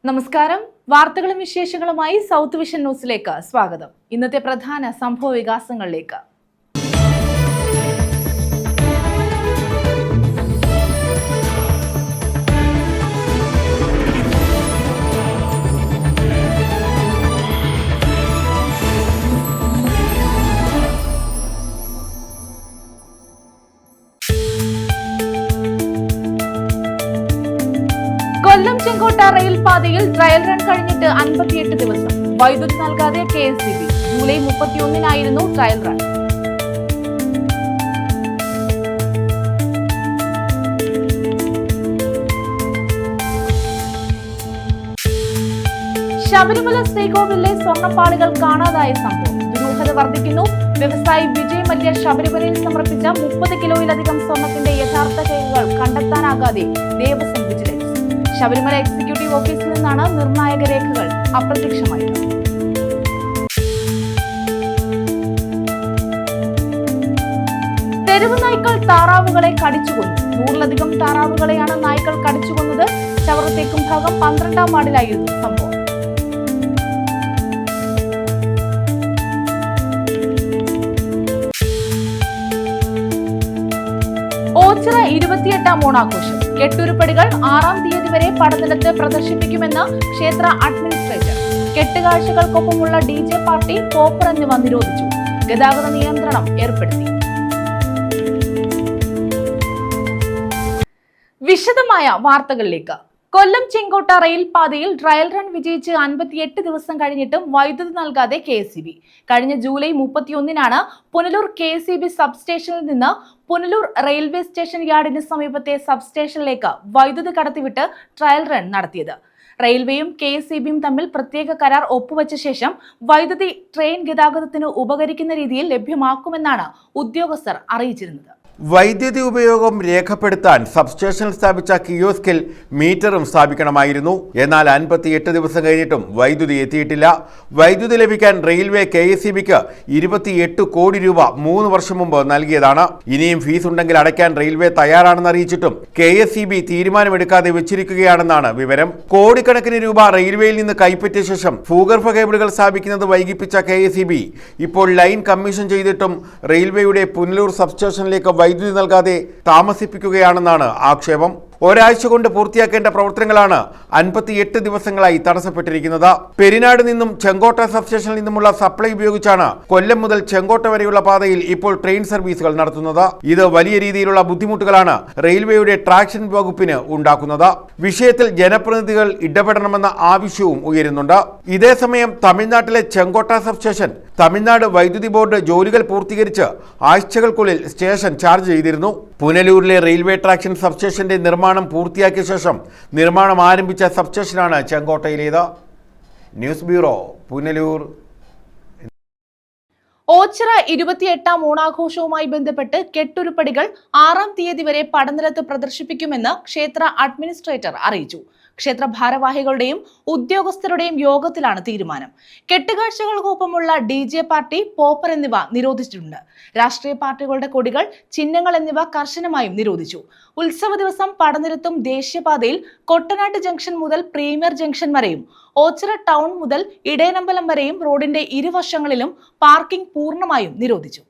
നമസ്കാരം. വാർത്തകളും വിശേഷങ്ങളുമായി സൗത്ത് വിഷൻ ന്യൂസിലേക്ക് സ്വാഗതം. ഇന്നത്തെ പ്രധാന സംഭവ വികാസങ്ങളിലേക്ക്. കൊല്ലം ചെങ്കോട്ട റെയിൽപാതയിൽ ട്രയൽ റൺ കഴിഞ്ഞിട്ട് 58 ദിവസം. വൈദ്യുതി നൽകാതെ KSEB. ജൂലൈ 31-നായിരുന്നു ട്രയൽ റൺ. ശബരിമല ശ്രീകോവിലിലെ സ്വർണ്ണപ്പാളികൾ കാണാതായ സംഭവം. ദുരൂഹത വർദ്ധിക്കുന്നു. വ്യവസായി വിജയ് മല്യ ശബരിമലയിൽ സമർപ്പിച്ച 30 കിലോയിലധികം സ്വർണത്തിന്റെ യഥാർത്ഥ രേഖകൾ കണ്ടെത്താനാകാതെ ദേവസ്വം വിജിലൻസ്. ശബരിമല എക്സിക്യൂട്ടീവ് ഓഫീസിൽ നിന്നാണ് നിർണായക രേഖകൾ അപ്രത്യക്ഷമായത്. തെരുവ് നായ്ക്കൾ താറാവുകളെ കടിച്ചുകൊന്നു. 100-ലധികം താറാവുകളെയാണ് നായ്ക്കൾ കടിച്ചുകൊന്നത്. ചവറ തെക്കും ഭാഗം 12-ാം വാർഡിലായിരുന്നു സംഭവം. ഓച്ചിറ 28-ാം ഓണാഘോഷം. കെട്ടുരുപ്പടികൾ 6-ാം തീയതി വരെ പടനിലത്ത് പ്രദർശിപ്പിക്കുമെന്ന് ക്ഷേത്ര അഡ്മിനിസ്ട്രേറ്റർ. കെട്ടുകാഴ്ചകൾക്കൊപ്പമുള്ള DJ പാർട്ടി, പോപ്പർ എന്നിവ നിരോധിച്ചു. ഗതാഗത നിയന്ത്രണം ഏർപ്പെടുത്തി. വിശദമായ വാർത്തകളിലേക്ക്. കൊല്ലം ചെങ്കോട്ട റെയിൽപാതയിൽ ട്രയൽ റൺ വിജയിച്ച് 58 ദിവസം കഴിഞ്ഞിട്ടും വൈദ്യുതി നൽകാതെ KSEB. കഴിഞ്ഞ ജൂലൈ 31-നാണ് പുനലൂർ KSEB സബ്സ്റ്റേഷനിൽ നിന്ന് പുനലൂർ റെയിൽവേ സ്റ്റേഷൻ യാർഡിന് സമീപത്തെ സബ്സ്റ്റേഷനിലേക്ക് വൈദ്യുതി കടത്തിവിട്ട് ട്രയൽ റൺ നടത്തിയത്. റെയിൽവേയും KSEBയും തമ്മിൽ പ്രത്യേക കരാർ ഒപ്പുവെച്ച ശേഷം വൈദ്യുതി ട്രെയിൻ ഗതാഗതത്തിന് ഉപകരിക്കുന്ന രീതിയിൽ ലഭ്യമാക്കുമെന്നാണ് ഉദ്യോഗസ്ഥർ അറിയിച്ചിരുന്നത്. വൈദ്യുതി ഉപയോഗം രേഖപ്പെടുത്താൻ സബ്സ്റ്റേഷനിൽ സ്ഥാപിച്ച കിയോസ്കിൽ മീറ്ററും സ്ഥാപിക്കണമായിരുന്നു. എന്നാൽ 58 ദിവസം കഴിഞ്ഞിട്ടും വൈദ്യുതി എത്തിയിട്ടില്ല. വൈദ്യുതി ലഭിക്കാൻ റെയിൽവേ KSEBക്ക് 28 കോടി രൂപ 3 വർഷം മുമ്പ് നൽകിയതാണ്. ഇനിയും ഫീസ് ഉണ്ടെങ്കിൽ അടയ്ക്കാൻ റെയിൽവേ തയ്യാറാണെന്ന് അറിയിച്ചിട്ടും KSEB തീരുമാനമെടുക്കാതെ വെച്ചിരിക്കുകയാണെന്നാണ് വിവരം. കോടിക്കണക്കിന് രൂപ റെയിൽവേയിൽ നിന്ന് കൈപ്പറ്റിയ ശേഷം ഭൂഗർഭ കേബിളുകൾ സ്ഥാപിക്കുന്നത് വൈകിപ്പിച്ച KSEB ഇപ്പോൾ ലൈൻ കമ്മീഷൻ ചെയ്തിട്ടും റെയിൽവേയുടെ പുനലൂർ സബ്സ്റ്റേഷനിലേക്ക് വൈദ്യുതി നൽകാതെ താമസിപ്പിക്കുകയാണെന്നാണ് ആക്ഷേപം. ഒരാഴ്ച കൊണ്ട് പൂർത്തിയാക്കേണ്ട പ്രവർത്തനങ്ങളാണ് 58 ദിവസങ്ങളായി തടസ്സപ്പെട്ടിരിക്കുന്നത്. പെരിനാട് നിന്നും ചെങ്കോട്ട സബ്സ്റ്റേഷനിൽ നിന്നുമുള്ള സപ്ലൈ ഉപയോഗിച്ചാണ് കൊല്ലം മുതൽ ചെങ്കോട്ട വരെയുള്ള പാതയിൽ ഇപ്പോൾ ട്രെയിൻ സർവീസുകൾ നടത്തുന്നത്. ഇത് വലിയ രീതിയിലുള്ള ബുദ്ധിമുട്ടുകളാണ് റെയിൽവേയുടെ ട്രാക്ഷൻ വകുപ്പിന് ഉണ്ടാക്കുന്നത്. വിഷയത്തിൽ ജനപ്രതിനിധികൾ ഇടപെടണമെന്ന ആവശ്യവും ഉയരുന്നുണ്ട്. ഇതേസമയം തമിഴ്നാട്ടിലെ ചെങ്കോട്ട സബ്സ്റ്റേഷൻ തമിഴ്നാട് വൈദ്യുതി ബോർഡ് ജോലികൾ പൂർത്തീകരിച്ച് ആഴ്ചകൾക്കുള്ളിൽ സ്റ്റേഷൻ ചാർജ് ചെയ്തിരുന്നു. പുനലൂരിലെ റെയിൽവേ ട്രാക്ഷൻ സബ്സ്റ്റേഷന്റെ നിർമ്മാണം പൂർത്തിയാക്കിയ ശേഷം നിർമ്മാണം ആരംഭിച്ച സബ്സ്റ്റേഷനാണ് ചെങ്കോട്ടയിലേത്. News bureau, Punalur. ഓച്ചിറ 28-ാം ഓണാഘോഷവുമായി ബന്ധപ്പെട്ട് കെട്ടുരുപ്പടികൾ 6-ാം തീയതി വരെ പടനിലത്ത് പ്രദർശിപ്പിക്കുമെന്ന് ക്ഷേത്ര അഡ്മിനിസ്ട്രേറ്റർ അറിയിച്ചു. ക്ഷേത്ര ഭാരവാഹികളുടെയും ഉദ്യോഗസ്ഥരുടെയും യോഗത്തിലാണ് തീരുമാനം. കെട്ടുകാഴ്ചകൾക്കൊപ്പമുള്ള DJ പാർട്ടി, പോപ്പർ എന്നിവ നിരോധിച്ചിട്ടുണ്ട്. രാഷ്ട്രീയ പാർട്ടികളുടെ കൊടികൾ, ചിഹ്നങ്ങൾ എന്നിവ കർശനമായും നിരോധിച്ചു. ഉത്സവ ദിവസം പടനിലത്തും ദേശീയപാതയിൽ കൊട്ടനാട്ട് ജംഗ്ഷൻ മുതൽ പ്രീമിയർ ജംഗ്ഷൻ വരെയും ഓച്ചിറ ടൗൺ മുതൽ ഇടയനമ്പലം വരെയും റോഡിന്റെ ഇരുവശങ്ങളിലും പാർക്കിംഗ് പൂർണ്ണമായും നിരോധിച്ചു.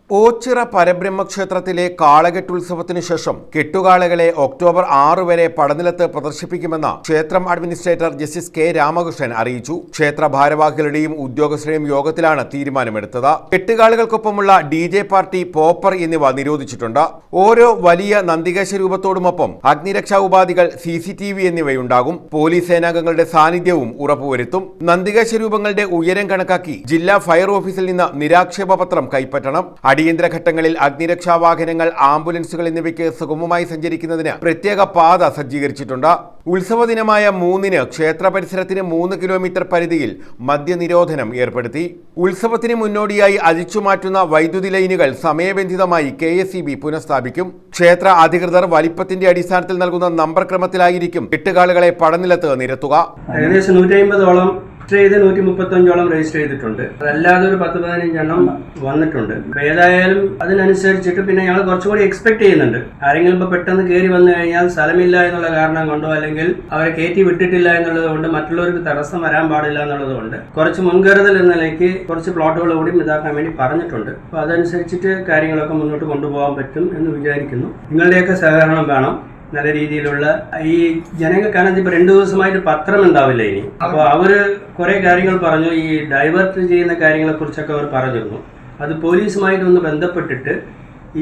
ഓച്ചിറ പരബ്രഹ്മക്ഷേത്രത്തിലെ കാളകെട്ടുത്സവത്തിന് ശേഷം കെട്ടുകാളകളെ ഒക്ടോബർ 6 വരെ പടനിലത്ത് പ്രദർശിപ്പിക്കുമെന്ന് ക്ഷേത്രം അഡ്മിനിസ്ട്രേറ്റർ ജസ്റ്റിസ് K. രാമകൃഷ്ണൻ അറിയിച്ചു. ക്ഷേത്ര ഭാരവാഹികളുടെയും ഉദ്യോഗസ്ഥരുടെയും യോഗത്തിലാണ് തീരുമാനമെടുത്തത്. കെട്ടുകാളുകൾക്കൊപ്പമുള്ള DJ പാർട്ടി, പോപ്പർ എന്നിവ നിരോധിച്ചിട്ടുണ്ട്. ഓരോ വലിയ നന്ദികേശ രൂപത്തോടുമൊപ്പം അഗ്നിരക്ഷാ ഉപാധികൾ, CCTV എന്നിവയുണ്ടാകും. പോലീസ് സേനാംഗങ്ങളുടെ സാന്നിധ്യവും ഉറപ്പുവരുത്തും. നന്ദികേശ രൂപങ്ങളുടെ ഉയരം കണക്കാക്കി ജില്ലാ ഫയർ ഓഫീസിൽ നിന്ന് നിരാക്ഷേപ പത്രം കൈപ്പറ്റണം. അടിയന്തര ഘട്ടങ്ങളിൽ അഗ്നിരക്ഷാ വാഹനങ്ങൾ, ആംബുലൻസുകൾ എന്നിവയ്ക്ക് സുഗമമായി സഞ്ചരിക്കുന്നതിന് പ്രത്യേക പാത സജ്ജീകരിച്ചിട്ടുണ്ട്. ഉത്സവ ദിനമായ 3-ന് ക്ഷേത്ര പരിസരത്തിന് 3 കിലോമീറ്റർ പരിധിയിൽ മദ്യനിരോധനം ഏർപ്പെടുത്തി. ഉത്സവത്തിന് മുന്നോടിയായി അഴിച്ചുമാറ്റുന്ന വൈദ്യുതി ലൈനുകൾ സമയബന്ധിതമായി KSEB പുനഃസ്ഥാപിക്കും. ക്ഷേത്ര അധികൃതർ വലിപ്പത്തിന്റെ അടിസ്ഥാനത്തിൽ നൽകുന്ന നമ്പർ ക്രമത്തിലായിരിക്കും കെട്ടുകാളുകളെ പടനിലത്ത് നിരത്തുക. ഏകദേശം 150ഓളം രജിസ്റ്റർ ചെയ്ത് 135ഓളം രജിസ്റ്റർ ചെയ്തിട്ടുണ്ട്. അതല്ലാതെ ഒരു 10-15 എണ്ണം വന്നിട്ടുണ്ട്. ഏതായാലും അതിനനുസരിച്ചിട്ട് പിന്നെ ഞങ്ങൾ കുറച്ചുകൂടി എക്സ്പെക്ട് ചെയ്യുന്നുണ്ട്. ആരെങ്കിലും ഇപ്പോൾ പെട്ടെന്ന് കയറി വന്നു കഴിഞ്ഞാൽ സ്ഥലമില്ല എന്നുള്ള കാരണം കൊണ്ടോ അല്ലെങ്കിൽ അവരെ കയറ്റി വിട്ടിട്ടില്ല എന്നുള്ളത് കൊണ്ട് മറ്റുള്ളവർക്ക് തടസ്സം വരാൻ പാടില്ല എന്നുള്ളത് കൊണ്ട് കുറച്ച് മുൻകരുതൽ എന്ന നിലയ്ക്ക് കുറച്ച് പ്ലോട്ടുകൾ കൂടി ഇതാക്കാൻ വേണ്ടി പറഞ്ഞിട്ടുണ്ട്. അപ്പോൾ അതനുസരിച്ചിട്ട് കാര്യങ്ങളൊക്കെ മുന്നോട്ട് കൊണ്ടുപോകാൻ പറ്റും എന്ന് വിചാരിക്കുന്നു. നിങ്ങളുടെയൊക്കെ സഹകരണം വേണം. നല്ല രീതിയിലുള്ള ഈ ജനങ്ങൾക്കാണെങ്കിൽ ഇപ്പോൾ 2 ദിവസമായിട്ട് പത്രം ഉണ്ടാവില്ല ഇനി. അപ്പോൾ അവർ കുറേ കാര്യങ്ങൾ പറഞ്ഞു. ഈ ഡൈവേർട്ട് ചെയ്യുന്ന കാര്യങ്ങളെ കുറിച്ചൊക്കെ അവർ പറഞ്ഞിരുന്നു. അത് പോലീസുമായിട്ടൊന്ന് ബന്ധപ്പെട്ടിട്ട്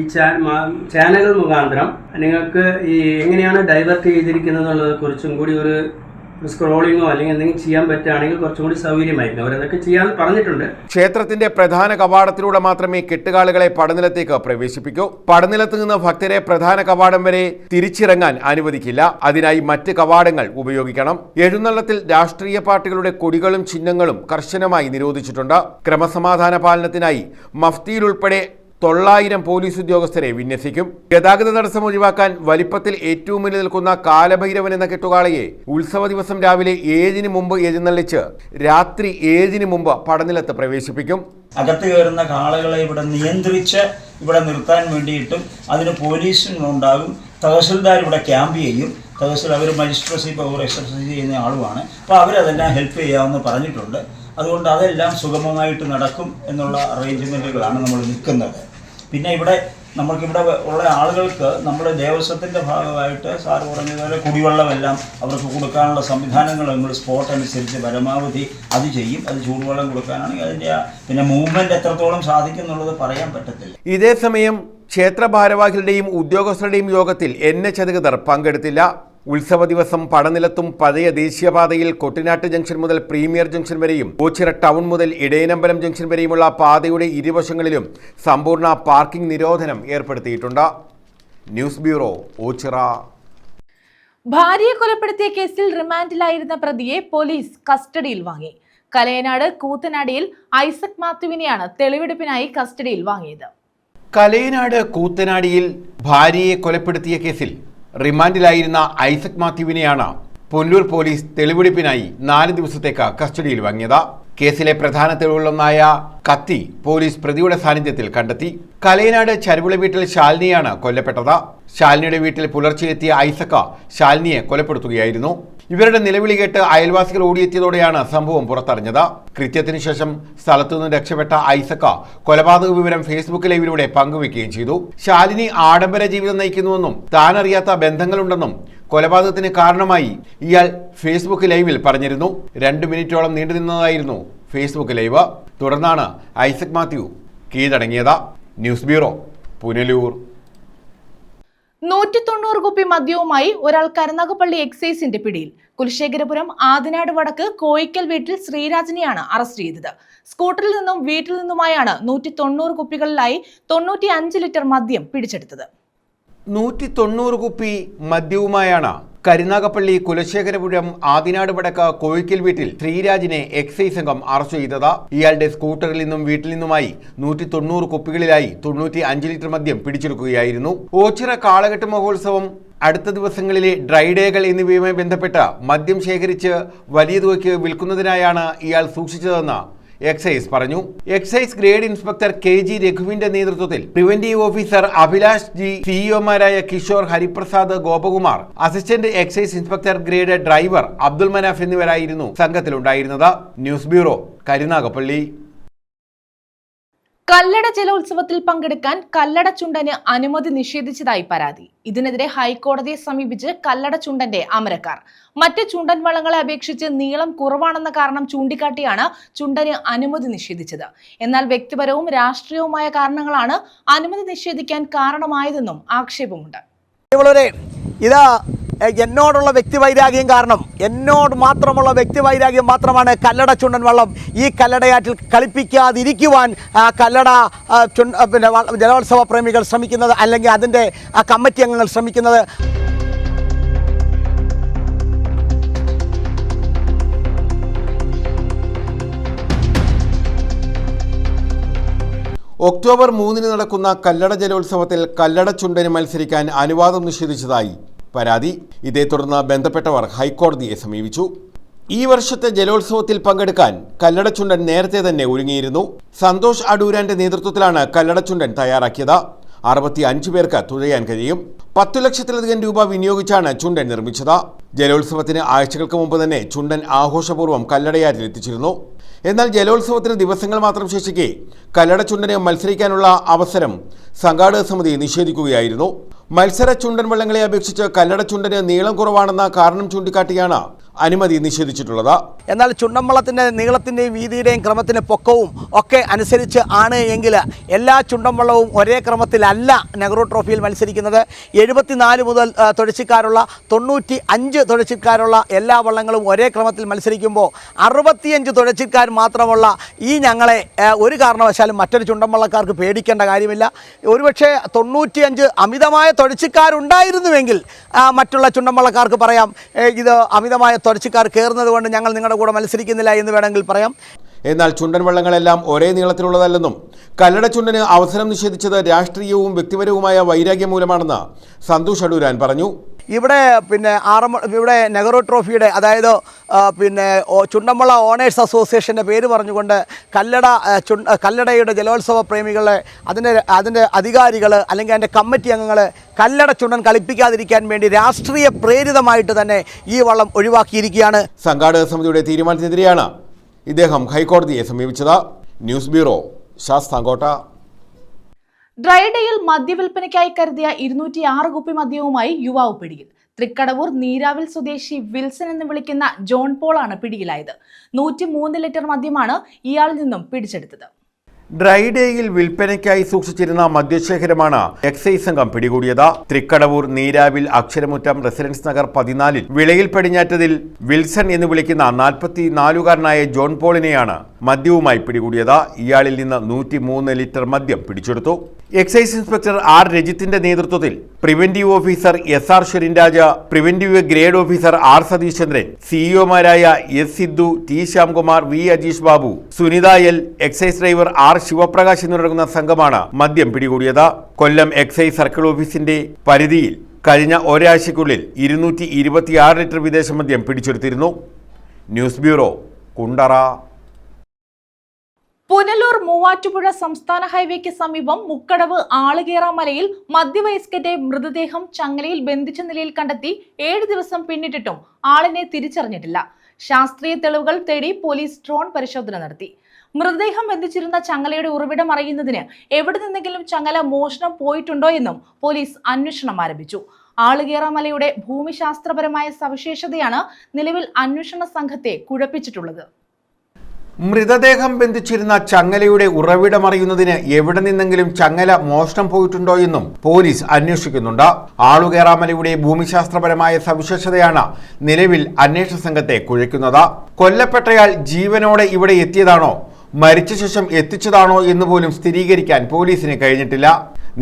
ഈ ചാനലുകൾ മുഖാന്തരം നിങ്ങൾക്ക് ഈ എങ്ങനെയാണ് ഡൈവേർട്ട് ചെയ്തിരിക്കുന്നത് എന്നുള്ളതിനെ കുറിച്ചും കൂടി ഒരു സ്ക്രോളിങ്ങോ അല്ലെങ്കിൽ എന്തെങ്കിലും ചെയ്യാൻ പറ്റുകയാണെങ്കിൽ കുറച്ചും കൂടി സൗകര്യമായിരിക്കും. അവരതൊക്കെ ചെയ്യാൻ പറഞ്ഞിട്ടുണ്ട്. ക്ഷേത്രത്തിന്റെ പ്രധാന കവാടത്തിലൂടെ മാത്രമേ കെട്ടുകാളുകളെ പടനിലത്തേക്ക് പ്രവേശിപ്പിക്കൂ. പടനിലത്ത് നിന്ന് ഭക്തരെ പ്രധാന കവാടം വരെ തിരിച്ചിറങ്ങാൻ അനുവദിക്കില്ല. അതിനായി മറ്റ് കവാടങ്ങൾ ഉപയോഗിക്കണം. എഴുന്നള്ളത്തിൽ രാഷ്ട്രീയ പാർട്ടികളുടെ കൊടികളും ചിഹ്നങ്ങളും കർശനമായി നിരോധിച്ചിട്ടുണ്ട്. ക്രമസമാധാന പാലനത്തിനായി മഫ്തിയിലുൾപ്പെടെ 900 പോലീസ് ഉദ്യോഗസ്ഥരെ വിന്യസിക്കും. ഗതാഗത തടസ്സം ഒഴിവാക്കാൻ വലിപ്പത്തിൽ ഏറ്റവും മുന്നിൽ നിൽക്കുന്ന കാലഭൈരവൻ എന്ന കെട്ടുകാളയെ ഉത്സവ ദിവസം രാവിലെ 7 മുമ്പ് എഴുന്നള്ളിച്ച് രാത്രി 7 മുമ്പ് പടനിലത്ത് പ്രവേശിപ്പിക്കും. അകത്ത് കയറുന്ന കാളകളെ ഇവിടെ നിയന്ത്രിച്ച് ഇവിടെ നിർത്താൻ വേണ്ടിയിട്ടും അതിന് പോലീസുണ്ടാകും. തഹസിൽദാർ ഇവിടെ ക്യാമ്പ് ചെയ്യും. തഹസിൽ അവർ മജിസ്ട്രസി പവർ എക്സർസൈസ് ചെയ്യുന്ന ആളുമാണ്. അപ്പോൾ അവരതെല്ലാം ഹെൽപ്പ് ചെയ്യാമെന്ന് പറഞ്ഞിട്ടുണ്ട്. അതുകൊണ്ട് അതെല്ലാം സുഗമമായിട്ട് നടക്കും എന്നുള്ള അറേഞ്ച്മെൻറ്റുകളാണ് നമ്മൾ നിൽക്കുന്നത്. പിന്നെ ഇവിടെ നമുക്കിവിടെ ഉള്ള ആളുകൾക്ക് നമ്മൾ ദേവസ്വത്തിൻ്റെ ഭാഗമായിട്ട് സാറ് പറഞ്ഞതുപോലെ കുടിവെള്ളമെല്ലാം അവർക്ക് കൊടുക്കാനുള്ള സംവിധാനങ്ങൾ നമ്മൾ സ്പോട്ട് അനുസരിച്ച് പരമാവധി അത് ചെയ്യും. അത് ചൂടുവെള്ളം കൊടുക്കാനാണെങ്കിൽ അതിൻ്റെ പിന്നെ മൂവ്മെൻറ്റ് എത്രത്തോളം സാധിക്കും എന്നുള്ളത് പറയാൻ പറ്റത്തില്ല. ഇതേസമയം ക്ഷേത്ര ഭാരവാഹികളുടെയും ഉദ്യോഗസ്ഥരുടെയും യോഗത്തിൽ NH അധികൃതർ പങ്കെടുത്തില്ല. ഉത്സവ ദിവസം പടനിലത്തും പഴയ ദേശീയപാതയിൽ കൊട്ടിനാട്ട് ജംഗ്ഷൻ മുതൽ പ്രീമിയർ ജംഗ്ഷൻ വരെയും ഓച്ചിറ ടൗൺ മുതൽ ഇടയനമ്പലം ജംഗ്ഷൻ വരെയുമുള്ള പാതയുടെ ഇരുവശങ്ങളിലും സമ്പൂർണ്ണ പാർക്കിംഗ് നിരോധനം ഏർപ്പെടുത്തിയിട്ടുണ്ട്. News bureau, Ochira. ഭാര്യയെ കൊലപ്പെടുത്തിയ കേസിൽ റിമാൻഡിലായിരുന്ന പ്രതിയെ പോലീസ് കസ്റ്റഡിയിൽ വാങ്ങി. കലയനാട് കൂത്തനാടിയിൽ ഐസക് മാത്യുവിനെയാണ് തെളിവെടുപ്പിനായി കസ്റ്റഡിയിൽ വാങ്ങിയത്. കലയനാട് കൂത്തനാടിയിൽ ഭാര്യയെ കൊലപ്പെടുത്തിയ കേസിൽ റിമാൻഡിലായിരുന്ന ഐസക് മാത്യുവിനെയാണ് പുനലൂർ പോലീസ് തെളിവെടുപ്പിനായി 4 ദിവസത്തേക്ക് കസ്റ്റഡിയിൽ വാങ്ങിയത്. കേസിലെ പ്രധാന തെളിവുകളൊന്നായ കത്തി പോലീസ് പ്രതിയുടെ സാന്നിധ്യത്തിൽ കണ്ടെത്തി. കലയനാട് ചരുവിള വീട്ടിൽ ശാലിനിയാണ് കൊല്ലപ്പെട്ടത്. ശാലിനിയുടെ വീട്ടിൽ പുലർച്ചെ എത്തിയ ഐസക് ശാലിനിയെ കൊലപ്പെടുത്തുകയായിരുന്നു. ഇവരുടെ നിലവിളി കേട്ട് അയൽവാസികൾ ഓടിയെത്തിയതോടെയാണ് സംഭവം പുറത്തറിഞ്ഞത്. കൃത്യത്തിന് ശേഷം സ്ഥലത്തുനിന്ന് രക്ഷപ്പെട്ട ഐസക് കൊലപാതക വിവരം ഫേസ്ബുക്ക് ലൈവിലൂടെ പങ്കുവെക്കുകയും ചെയ്തു. ശാലിനി ആഡംബര ജീവിതം നയിക്കുന്നുവെന്നും താൻ അറിയാത്ത ബന്ധങ്ങളുണ്ടെന്നും കൊലപാതകത്തിന് കാരണമായി ഇയാൾ ഫേസ്ബുക്ക് ലൈവിൽ പറഞ്ഞിരുന്നു. 2 മിനിറ്റോളം നീണ്ടുനിന്നതായിരുന്നു ഫേസ്ബുക്ക് ലൈവ്. തുടർന്നാണ് ഐസക് മാത്യു കീഴടങ്ങിയത്. News bureau, Punalur. 190 കുപ്പി മദ്യവുമായി ഒരാൾ കരുനാഗപ്പള്ളി എക്സൈസിന്റെ പിടിയിൽ. കുലശേഖരപുരം ആദിനാട് വടക്ക് കോയിക്കൽ വീട്ടിൽ ശ്രീരാജിനെയാണ് അറസ്റ്റ് ചെയ്തത്. സ്കൂട്ടറിൽ നിന്നും വീട്ടിൽ നിന്നുമായാണ് 190 കുപ്പികളിലായി 95 ലിറ്റർ മദ്യം പിടിച്ചെടുത്തത്. 190 കുപ്പി മദ്യവുമായാണ് കരുനാഗപ്പള്ളി കുലശേഖരപുരം ആദിനാട് വടക്ക് കോയിക്കൽ വീട്ടിൽ ശ്രീരാജിനെ എക്സൈസ് സംഘം അറസ്റ്റ് ചെയ്തത്. ഇയാളുടെ സ്കൂട്ടറിൽ നിന്നും വീട്ടിൽ നിന്നുമായി 190 കുപ്പികളിലായി 95 ലിറ്റർ മദ്യം പിടിച്ചെടുക്കുകയായിരുന്നു. ഓച്ചിറ കാളകെട്ട് മഹോത്സവം, അടുത്ത ദിവസങ്ങളിലെ ഡ്രൈ ഡേകൾ എന്നിവയുമായി ബന്ധപ്പെട്ട് മദ്യം ശേഖരിച്ച് വലിയ തുകയ്ക്ക് വിൽക്കുന്നതിനായാണ് ഇയാൾ സൂക്ഷിച്ചതെന്ന് എക്സൈസ് പറഞ്ഞു. എക്സൈസ് ഗ്രേഡ് ഇൻസ്പെക്ടർ KG രഘുവിന്റെ നേതൃത്വത്തിൽ പ്രിവന്റീവ് ഓഫീസർ അഭിലാഷ് ജി, സിഇഒമാരായ Kishore, Hariprasad, Gopakumar, assistant excise inspector grade driver Abdul Manaf എന്നിവരായിരുന്നു സംഘത്തിലുണ്ടായിരുന്നത്. News bureau, Karunagappally. കല്ലട ജലോത്സവത്തിൽ പങ്കെടുക്കാൻ കല്ലട ചുണ്ടന് അനുമതി നിഷേധിച്ചതായി പരാതി. ഇതിനെതിരെ ഹൈക്കോടതിയെ സമീപിച്ച് കല്ലട ചുണ്ടന്റെ അമരക്കാർ. മറ്റ് ചുണ്ടൻ വള്ളങ്ങളെ അപേക്ഷിച്ച് നീളം കുറവാണെന്ന കാരണം ചൂണ്ടിക്കാട്ടിയാണ് ചുണ്ടന് അനുമതി നിഷേധിച്ചത്. എന്നാൽ വ്യക്തിപരവും രാഷ്ട്രീയവുമായ കാരണങ്ങളാണ് അനുമതി നിഷേധിക്കാൻ കാരണമായതെന്നും ആക്ഷേപമുണ്ട്. ഇത് എന്നോടുള്ള വ്യക്തിവൈരാഗ്യം കാരണം, എന്നോട് മാത്രമുള്ള വ്യക്തിവൈരാഗ്യം മാത്രമാണ് കല്ലട ചുണ്ടൻ വള്ളം ഈ കല്ലടയാറ്റിൽ കളിപ്പിക്കാതിരിക്കുവാൻ കല്ലട ജലോത്സവ പ്രേമികൾ ശ്രമിക്കുന്നത്, അല്ലെങ്കിൽ അതിൻ്റെ കമ്മിറ്റി അംഗങ്ങൾ ശ്രമിക്കുന്നത്. ഒക്ടോബർ 3 നടക്കുന്ന കല്ലട ജലോത്സവത്തിൽ കല്ലട ചുണ്ടന് മത്സരിക്കാൻ അനുവാദം നിഷേധിച്ചതായി പരാതി. ഇതേ തുടർന്ന് ബന്ധപ്പെട്ടവർ ഹൈക്കോടതിയെ സമീപിച്ചു. ഈ വർഷത്തെ ജലോത്സവത്തിൽ പങ്കെടുക്കാൻ കല്ലടച്ചുണ്ടൻ നേരത്തെ തന്നെ ഒരുങ്ങിയിരുന്നു. സന്തോഷ് അടൂരാന്റെ നേതൃത്വത്തിലാണ് കല്ലടച്ചുണ്ടൻ തയ്യാറാക്കിയത്. 65 പേർക്ക് തുഴയാൻ കഴിയും. 10 ലക്ഷത്തിലധികം രൂപ വിനിയോഗിച്ചാണ് ചുണ്ടൻ നിർമ്മിച്ചത്. ജലോത്സവത്തിന് ആഴ്ചകൾക്ക് മുമ്പ് തന്നെ ചുണ്ടൻ ആഘോഷപൂർവ്വം കല്ലടയാറ്റിൽ എത്തിച്ചിരുന്നു. എന്നാൽ ജലോത്സവത്തിന് ദിവസങ്ങൾ മാത്രം ശേഷിക്കെ കല്ലടച്ചുണ്ടന് മത്സരിക്കാനുള്ള അവസരം സംഘാടക സമിതി നിഷേധിക്കുകയായിരുന്നു. മത്സര ചുണ്ടൻ വള്ളങ്ങളെ അപേക്ഷിച്ച് കല്ലടച്ചുണ്ടന് നീളം കുറവാണെന്ന കാരണം ചൂണ്ടിക്കാട്ടിയാണ് അനുമതി നിഷേധിച്ചിട്ടുള്ളത്. എന്നാൽ ചുണ്ടൻവള്ളത്തിൻ്റെ നീളത്തിൻ്റെയും വീതിയുടെയും ക്രമത്തിന് പൊക്കവും ഒക്കെ അനുസരിച്ച് ആണ് എങ്കിൽ എല്ലാ ചുണ്ടൻവള്ളവും ഒരേ ക്രമത്തിലല്ല നെഹ്റു ട്രോഫിയിൽ മത്സരിക്കുന്നത്. 74 മുതൽ തുഴച്ചിക്കാരുള്ള 95 തുഴച്ചിക്കാരുള്ള എല്ലാ വള്ളങ്ങളും ഒരേ ക്രമത്തിൽ മത്സരിക്കുമ്പോൾ 65 തുഴച്ചിക്കാർ മാത്രമുള്ള ഈ ഞങ്ങളെ ഒരു കാരണവശാലും മറ്റൊരു ചുണ്ടൻവള്ളക്കാർക്ക് പേടിക്കേണ്ട കാര്യമില്ല. ഒരുപക്ഷെ 95 അമിതമായ തുഴച്ചിക്കാരുണ്ടായിരുന്നുവെങ്കിൽ മറ്റുള്ള ചുണ്ടൻവള്ളക്കാർക്ക് പറയാം ഇത് അമിതമായ തുഴച്ചിക്കാർ കയറുന്നത് കൊണ്ട് ഞങ്ങൾ നിങ്ങളുടെ കൂടെ മത്സരിക്കുന്നില്ല എന്ന് വേണമെങ്കിൽ പറയാം. എന്നാൽ ചുണ്ടൻ വള്ളങ്ങളെല്ലാം ഒരേ നീളത്തിലുള്ളതല്ലെന്നും കല്ലടച്ചുണ്ടന് അവസരം നിഷേധിച്ചത് രാഷ്ട്രീയവും വ്യക്തിപരവുമായ വൈരാഗ്യം മൂലമാണെന്ന് സന്തോഷ് അടൂരാൻ പറഞ്ഞു. ഇവിടെ നെഹ്റു ട്രോഫിയുടെ അതായത് ചുണ്ടൻവള്ള ഓണേഴ്സ് അസോസിയേഷൻ്റെ പേര് പറഞ്ഞുകൊണ്ട് കല്ലടയുടെ ജലോത്സവ പ്രേമികളെ അതിൻ്റെ അധികാരികൾ അല്ലെങ്കിൽ അതിൻ്റെ കമ്മിറ്റി അംഗങ്ങൾ കല്ലട ചുണ്ടൻ കളിപ്പിക്കാതിരിക്കാൻ വേണ്ടി രാഷ്ട്രീയ പ്രേരിതമായിട്ട് തന്നെ ഈ വള്ളം ഒഴിവാക്കിയിരിക്കുകയാണ്. സംഘാടക സമിതിയുടെ തീരുമാനത്തിനെതിരെയാണ് ഇദ്ദേഹം ഹൈക്കോടതിയെ സമീപിച്ചത്. News bureau, Sasthamcotta. ഡ്രൈഡേയിൽ മദ്യവിൽപ്പനയ്ക്കായി കരുതിയ 206 കുപ്പി മദ്യവുമായി യുവാവ് പിടിയിൽ. തൃക്കടവൂർ നീരാവിൽ സ്വദേശി വിൽസൺ എന്ന് വിളിക്കുന്ന ജോൺ പോളാണ് പിടിയിലായത്. 103 ലിറ്റർ മദ്യമാണ് ഇയാളിൽ നിന്നും പിടിച്ചെടുത്തത്. ഡ്രൈഡേയിൽ വിൽപ്പനയ്ക്കായി സൂക്ഷിച്ചിരുന്ന മദ്യശേഖരമാണ് എക്സൈസ് സംഘം പിടികൂടിയത്. തൃക്കടവൂർ നീരാവിൽ അക്ഷരമുറ്റം റെസിഡൻസ് നഗർ 14 വിളയിൽ പടിഞ്ഞാറ്റതിൽ വിൽസൺ എന്ന് വിളിക്കുന്ന 44കാരനായ ജോൺ പോളിനെയാണ് മദ്യവുമായി പിടികൂടിയത്. ഇയാളിൽ നിന്ന് 103 ലിറ്റർ മദ്യം പിടിച്ചെടുത്തു. എക്സൈസ് ഇൻസ്പെക്ടർ ആർ രജിത്തിന്റെ നേതൃത്വത്തിൽ preventive officer SR Sherinraj, preventive grade officer R Satheeshchandran, സിഇഒമാരായ S Sidhu, T Shyamkumar, V Ajeesh Babu, Sunitha L, excise driver R Sivaprakash എന്നിവരടങ്ങുന്ന സംഘമാണ് മദ്യം പിടികൂടിയത്. കൊല്ലം എക്സൈസ് സർക്കിൾ ഓഫീസിന്റെ പരിധിയിൽ കഴിഞ്ഞ ഒരാഴ്ചയ്ക്കുള്ളിൽ 226 ലിറ്റർ വിദേശ മദ്യം പിടിച്ചെടുത്തിരുന്നു. News bureau, Kundara. പുനലൂർ മൂവാറ്റുപുഴ സംസ്ഥാന ഹൈവേക്ക് സമീപം മുക്കടവ് ആളുകേറ മലയിൽ മധ്യവയസ്കന്റെ മൃതദേഹം ചങ്ങലയിൽ ബന്ധിച്ച നിലയിൽ കണ്ടെത്തി 7 ദിവസം പിന്നിട്ടിട്ടും ആളിനെ തിരിച്ചറിഞ്ഞിട്ടില്ല. ശാസ്ത്രീയ തെളിവുകൾ തേടി പോലീസ് ഡ്രോൺ പരിശോധന നടത്തി. മൃതദേഹം ബന്ധിച്ചിരുന്ന ചങ്ങലയുടെ ഉറവിടം അറിയുന്നതിന് എവിടെ നിന്നെങ്കിലും ചങ്ങല മോഷണം പോയിട്ടുണ്ടോ എന്നും പോലീസ് അന്വേഷണം ആരംഭിച്ചു. ആളുകേറ മലയുടെ ഭൂമിശാസ്ത്രപരമായ സവിശേഷതയാണ് നിലവിൽ അന്വേഷണ സംഘത്തെ കുഴപ്പിച്ചിട്ടുള്ളത്. മൃതദേഹം ബന്ധിച്ചിരുന്ന ചങ്ങലയുടെ ഉറവിടമറിയുന്നതിന് എവിടെ നിന്നെങ്കിലും ചങ്ങല മോഷണം പോയിട്ടുണ്ടോ എന്നും പോലീസ് അന്വേഷിക്കുന്നുണ്ട്. ആളുകേറാമലയുടെ ഭൂമിശാസ്ത്രപരമായ സവിശേഷതയാണ് നിലവിൽ അന്വേഷണ സംഘത്തെ കുഴയ്ക്കുന്നത്. കൊല്ലപ്പെട്ടയാൾ ജീവനോടെ ഇവിടെ എത്തിയതാണോ മരിച്ച ശേഷം എത്തിച്ചതാണോ എന്ന് പോലും സ്ഥിരീകരിക്കാൻ പോലീസിന് കഴിഞ്ഞിട്ടില്ല.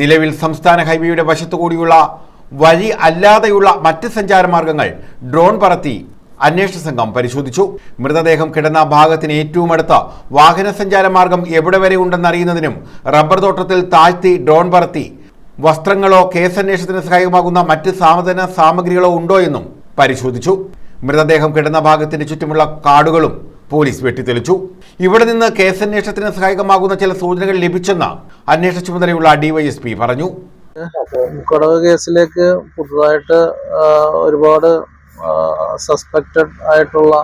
നിലവിൽ സംസ്ഥാന ഹൈവേയുടെ വശത്തുകൂടിയുള്ള വഴി അല്ലാതെയുള്ള മറ്റ് സഞ്ചാരമാർഗങ്ങൾ ഡ്രോൺ പറത്തി അന്വേഷണ സംഘം പരിശോധിച്ചു. മൃതദേഹം കിടന്ന ഭാഗത്തിന് ഏറ്റവും അടുത്ത വാഹന സഞ്ചാര മാർഗം എവിടെ വരെ ഉണ്ടെന്നറിയുന്നതിനും റബ്ബർ തോട്ടത്തിൽ താഴ്ത്തി ഡ്രോൺ പറത്തി വസ്ത്രങ്ങളോ കേസന്വേഷണത്തിന് സഹായകമാകുന്ന മറ്റ് സാധന സാമഗ്രികളോ ഉണ്ടോ എന്നും പരിശോധിച്ചു. മൃതദേഹം കിടന്ന ഭാഗത്തിന് ചുറ്റുമുള്ള കാടുകളും പോലീസ് വെട്ടിത്തെളിച്ചു. ഇവിടെ നിന്ന് കേസന്വേഷണത്തിന് സഹായകമാകുന്ന ചില സൂചനകൾ ലഭിച്ചെന്ന് അന്വേഷണ ചുമതലയുള്ള DYSP പറഞ്ഞു. മുക്കടവ് കേസിലേക്ക് പുതുതായിട്ട് ഒരുപാട് സസ്പെക്റ്റഡ് ആയിട്ടുള്ള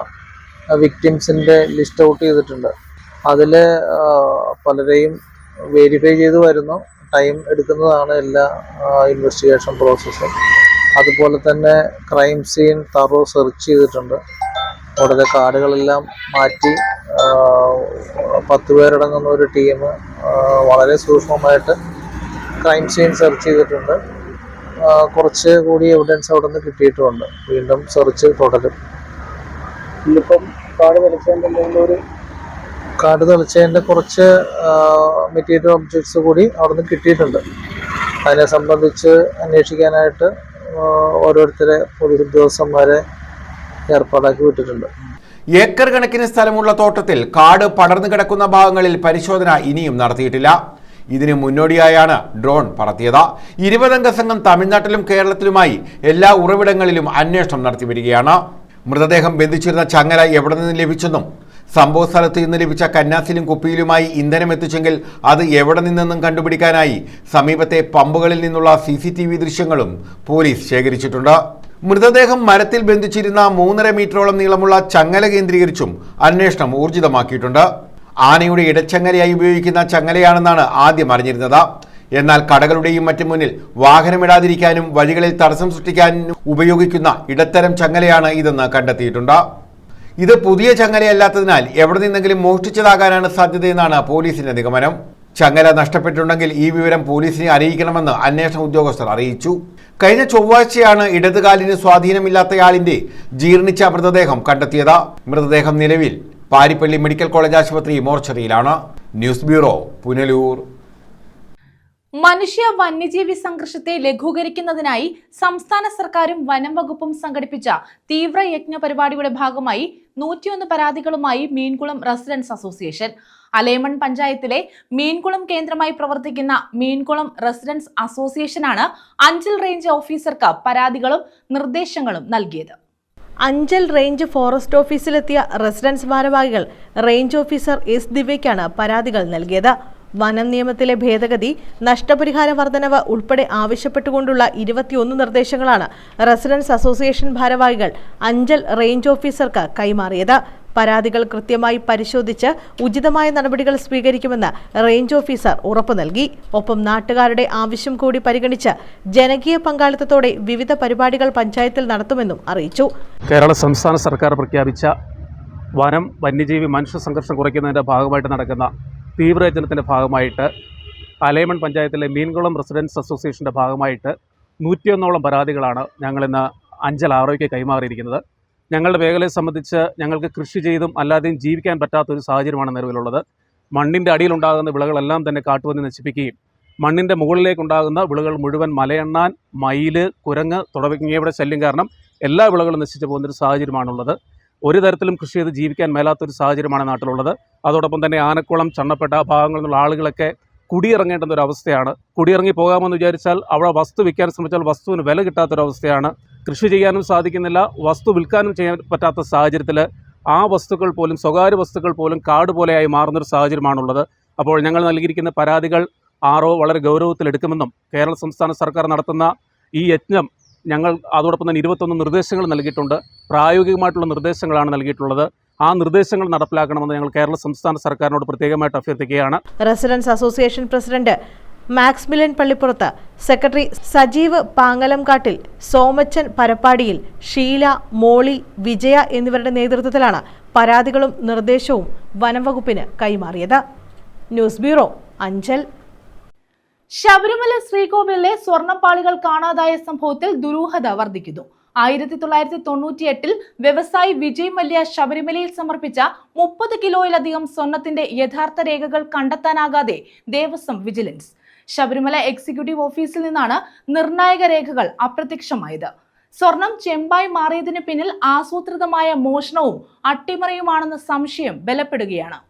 വിക്ടിംസിൻ്റെ ലിസ്റ്റ് ഔട്ട് ചെയ്തിട്ടുണ്ട്. അതിൽ പലരെയും വെരിഫൈ ചെയ്ത് വരുന്നു. ടൈം എടുക്കുന്നതാണ് എല്ലാ ഇൻവെസ്റ്റിഗേഷൻ പ്രോസസ്സും. അതുപോലെ തന്നെ ക്രൈം സീൻ തറോ സെർച്ച് ചെയ്തിട്ടുണ്ട്. അവിടുത്തെ കാർഡുകളെല്ലാം മാറ്റി 10 പേരടങ്ങുന്ന ഒരു ടീം വളരെ സൂക്ഷ്മമായിട്ട് ക്രൈം സീൻ സെർച്ച് ചെയ്തിട്ടുണ്ട്. കുറച്ച് കൂടി എവിഡൻസ് അവിടെ നിന്ന് കിട്ടിയിട്ടുമുണ്ട്. വീണ്ടും സെർച്ച് തുടരും. ഇന്നിപ്പം കാർഡ് തെളിച്ചതിൻ്റെ കുറച്ച് മെറ്റീരിയൽ ഒബ്ജക്ട്സ് കൂടി അവിടെ നിന്ന് കിട്ടിയിട്ടുണ്ട്. അതിനെ സംബന്ധിച്ച് അന്വേഷിക്കാനായിട്ട് ഓരോരുത്തരെ പോലീസ് ഉദ്യോഗസ്ഥന്മാരെ ഏർപ്പാടാക്കി വിട്ടിട്ടുണ്ട്. ഏക്കർ കണക്കിന് സ്ഥലമുള്ള തോട്ടത്തിൽ കാട് പടർന്നു കിടക്കുന്ന ഭാഗങ്ങളിൽ പരിശോധന ഇനിയും നടത്തിയിട്ടില്ല. ഇതിന് മുന്നോടിയായാണ് ഡ്രോൺ പറത്തിയത്. 20 അംഗ സംഘം തമിഴ്നാട്ടിലും കേരളത്തിലുമായി എല്ലാ ഉറവിടങ്ങളിലും അന്വേഷണം നടത്തി വരികയാണ്. മൃതദേഹം ബന്ധിച്ചിരുന്ന ചങ്ങല എവിടെ നിന്ന് ലഭിച്ചെന്നും സംഭവ സ്ഥലത്ത് നിന്ന് ലഭിച്ച കന്നാസിലും കുപ്പിയിലുമായി ഇന്ധനം എത്തിച്ചെങ്കിൽ അത് എവിടെ നിന്നെന്നും കണ്ടുപിടിക്കാനായി സമീപത്തെ പമ്പുകളിൽ നിന്നുള്ള CCTV ദൃശ്യങ്ങളും പോലീസ് ശേഖരിച്ചിട്ടുണ്ട്. മൃതദേഹം മരത്തിൽ ബന്ധിച്ചിരുന്ന 3.5 മീറ്ററോളം നീളമുള്ള ചങ്ങല കേന്ദ്രീകരിച്ചും അന്വേഷണം ഊർജിതമാക്കിയിട്ടുണ്ട്. ആനയുടെ ഇടച്ചങ്ങലയായി ഉപയോഗിക്കുന്ന ചങ്ങലയാണെന്നാണ് ആദ്യം അറിഞ്ഞിരുന്നത്. എന്നാൽ കടകളുടെയും മറ്റും മുന്നിൽ വാഹനമിടാതിരിക്കാനും വഴികളിൽ തടസ്സം സൃഷ്ടിക്കാനും ഉപയോഗിക്കുന്ന ഇടത്തരം ചങ്ങലയാണ് ഇതെന്ന് കണ്ടെത്തിയിട്ടുണ്ട്. ഇത് പുതിയ ചങ്ങലയല്ലാത്തതിനാൽ എവിടെ നിന്നെങ്കിലും മോഷ്ടിച്ചതാകാനാണ് സാധ്യതയെന്നാണ് പോലീസിന്റെ നിഗമനം. ചങ്ങല നഷ്ടപ്പെട്ടിട്ടുണ്ടെങ്കിൽ ഈ വിവരം പോലീസിനെ അറിയിക്കണമെന്ന് അന്വേഷണ ഉദ്യോഗസ്ഥർ അറിയിച്ചു. കഴിഞ്ഞ ചൊവ്വാഴ്ചയാണ് ഇടതുകാലിന് സ്വാധീനമില്ലാത്തയാളിന്റെ ജീർണിച്ച മൃതദേഹം കണ്ടെത്തിയത്. മൃതദേഹം നിലവിൽ പാരിപ്പള്ളി മെഡിക്കൽ കോളേജ് ആശുപത്രി മോർച്ചറിയിലാണ്. News bureau, Punalur. മനുഷ്യ വന്യജീവി സംഘർഷത്തെ ലഘൂകരിക്കുന്നതിനായി സംസ്ഥാന സർക്കാരും വനം വകുപ്പും സംഘടിപ്പിച്ച തീവ്ര യജ്ഞ പരിപാടിയുടെ ഭാഗമായി 101 പരാതികളുമായി മീൻകുളം റെസിഡൻസ് അസോസിയേഷൻ. അലേമൺ പഞ്ചായത്തിലെ മീൻകുളം കേന്ദ്രമായി പ്രവർത്തിക്കുന്ന മീൻകുളം റെസിഡൻസ് അസോസിയേഷനാണ് അഞ്ചൽ റേഞ്ച് ഓഫീസർക്ക് പരാതികളും നിർദ്ദേശങ്ങളും നൽകിയത്. അഞ്ചൽ റേഞ്ച് ഫോറസ്റ്റ് ഓഫീസിലെത്തിയ റെസിഡൻസ് ഭാരവാഹികൾ റേഞ്ച് ഓഫീസർ S. ദിവ്യയ്ക്കാണ് പരാതികൾ നൽകിയത്. വനം നിയമത്തിലെ ഭേദഗതി, നഷ്ടപരിഹാര വർധനവ് ഉൾപ്പെടെ ആവശ്യപ്പെട്ടുകൊണ്ടുള്ള 21 നിർദ്ദേശങ്ങളാണ് റെസിഡൻസ് അസോസിയേഷൻ ഭാരവാഹികൾ അഞ്ചൽ റേഞ്ച് ഓഫീസർക്ക് കൈമാറിയത്. പരാതികൾ കൃത്യമായി പരിശോധിച്ച് ഉചിതമായ നടപടികൾ സ്വീകരിക്കുമെന്ന് റേഞ്ച് ഓഫീസർ ഉറപ്പു നൽകി. ഒപ്പം നാട്ടുകാരുടെ ആവശ്യം കൂടി പരിഗണിച്ച് ജനകീയ പങ്കാളിത്തത്തോടെ വിവിധ പരിപാടികൾ പഞ്ചായത്തിൽ നടത്തുമെന്നും അറിയിച്ചു. കേരള സംസ്ഥാന സർക്കാർ പ്രഖ്യാപിച്ച വനം വന്യജീവി മനുഷ്യ സംഘർഷം കുറയ്ക്കുന്നതിൻ്റെ ഭാഗമായിട്ട് നടക്കുന്ന തീവ്രയജ്ഞത്തിൻ്റെ ഭാഗമായിട്ട് അലേമൺ പഞ്ചായത്തിലെ മീൻകുളം റെസിഡൻസ് അസോസിയേഷൻ്റെ ഭാഗമായിട്ട് 101ഓളം പരാതികളാണ് ഞങ്ങളിന്ന് അഞ്ചൽ ROയ്ക്ക് കൈമാറിയിരിക്കുന്നത്. ഞങ്ങളുടെ മേഖലയെ സംബന്ധിച്ച് ഞങ്ങൾക്ക് കൃഷി ചെയ്തും അല്ലാതെയും ജീവിക്കാൻ പറ്റാത്തൊരു സാഹചര്യമാണ് നിലവിലുള്ളത്. മണ്ണിൻ്റെ അടിയിലുണ്ടാകുന്ന വിളകളെല്ലാം തന്നെ കാട്ടുപന്നി നശിപ്പിക്കുകയും മണ്ണിൻ്റെ മുകളിലേക്കുണ്ടാകുന്ന വിളകൾ മുഴുവൻ മലയെണ്ണാൻ, മയില്, കുരങ്ങ് തുടങ്ങിയവയുടെ ശല്യം കാരണം എല്ലാ വിളകളും നശിച്ചു പോകുന്നൊരു സാഹചര്യമാണുള്ളത്. ഒരു തരത്തിലും കൃഷി ചെയ്ത് ജീവിക്കാൻ മേലാത്തൊരു സാഹചര്യമാണ് നാട്ടിലുള്ളത്. അതോടൊപ്പം തന്നെ ആനക്കുളം, ചണ്ണപ്പെട്ട ഭാഗങ്ങളിൽ നിന്നുള്ള ആളുകളൊക്കെ കുടിയിറങ്ങേണ്ടുന്ന ഒരു അവസ്ഥയാണ്. കുടിയിറങ്ങി പോകാമെന്ന് വിചാരിച്ചാൽ അവിടെ വസ്തു വിൽക്കാൻ ശ്രമിച്ചാൽ വസ്തുവിന് വില കിട്ടാത്തൊരവസ്ഥയാണ്. കൃഷി ചെയ്യാനും സാധിക്കുന്നില്ല, വസ്തു വിൽക്കാനും ചെയ്യാൻ പറ്റാത്ത സാഹചര്യത്തിൽ ആ വസ്തുക്കൾ പോലും, സ്വകാര്യ വസ്തുക്കൾ പോലും കാട് പോലെയായി മാറുന്നൊരു സാഹചര്യമാണുള്ളത്. അപ്പോൾ ഞങ്ങൾ നൽകിയിരിക്കുന്ന പരാതികൾ RO വളരെ ഗൗരവത്തിലെടുക്കുമെന്നും കേരള സംസ്ഥാന സർക്കാർ നടത്തുന്ന ഈ യജ്ഞം ഞങ്ങൾ അതോടൊപ്പം തന്നെ 21 നിർദ്ദേശങ്ങൾ നൽകിയിട്ടുണ്ട്. പ്രായോഗികമായിട്ടുള്ള നിർദ്ദേശങ്ങളാണ് നൽകിയിട്ടുള്ളത്. ആ നിർദ്ദേശങ്ങൾ നടപ്പിലാക്കണമെന്ന് ഞങ്ങൾ കേരള സംസ്ഥാന സർക്കാരിനോട് പ്രത്യേകമായിട്ട് അഭ്യർത്ഥിക്കുകയാണ്. റെസിഡൻസ് അസോസിയേഷൻ പ്രസിഡന്റ് മാക്സ്മിലിയൻ പള്ളിപ്പുറത്ത്, സെക്രട്ടറി സജീവ് പാങ്ങലംകാട്ടിൽ, സോമച്ചൻ പരപ്പാടിയിൽ, ഷീല, മോളി, വിജയ എന്നിവരുടെ നേതൃത്വത്തിലാണ് പരാതികളും നിർദ്ദേശവും വനംവകുപ്പിന് കൈമാറിയത്. News bureau, Anchal. ശബരിമല ശ്രീകോവിലിലെ സ്വർണ്ണപ്പാളികൾ കാണാതായ സംഭവത്തിൽ ദുരൂഹത വർദ്ധിക്കുന്നു. 1998 വ്യവസായി വിജയ് മല്യ ശബരിമലയിൽ സമർപ്പിച്ച 30 കിലോയിലധികം സ്വർണത്തിന്റെ യഥാർത്ഥ രേഖകൾ കണ്ടെത്താനാകാതെ ദേവസ്വം വിജിലൻസ്. ശബരിമല എക്സിക്യൂട്ടീവ് ഓഫീസിൽ നിന്നാണ് നിർണായക രേഖകൾ അപ്രത്യക്ഷമായത്. സ്വർണം ചെമ്പായി മാറിയതിന് പിന്നിൽ ആസൂത്രിതമായ മോഷണവും അട്ടിമറിയുമാണെന്ന സംശയം ബലപ്പെടുകയാണ്.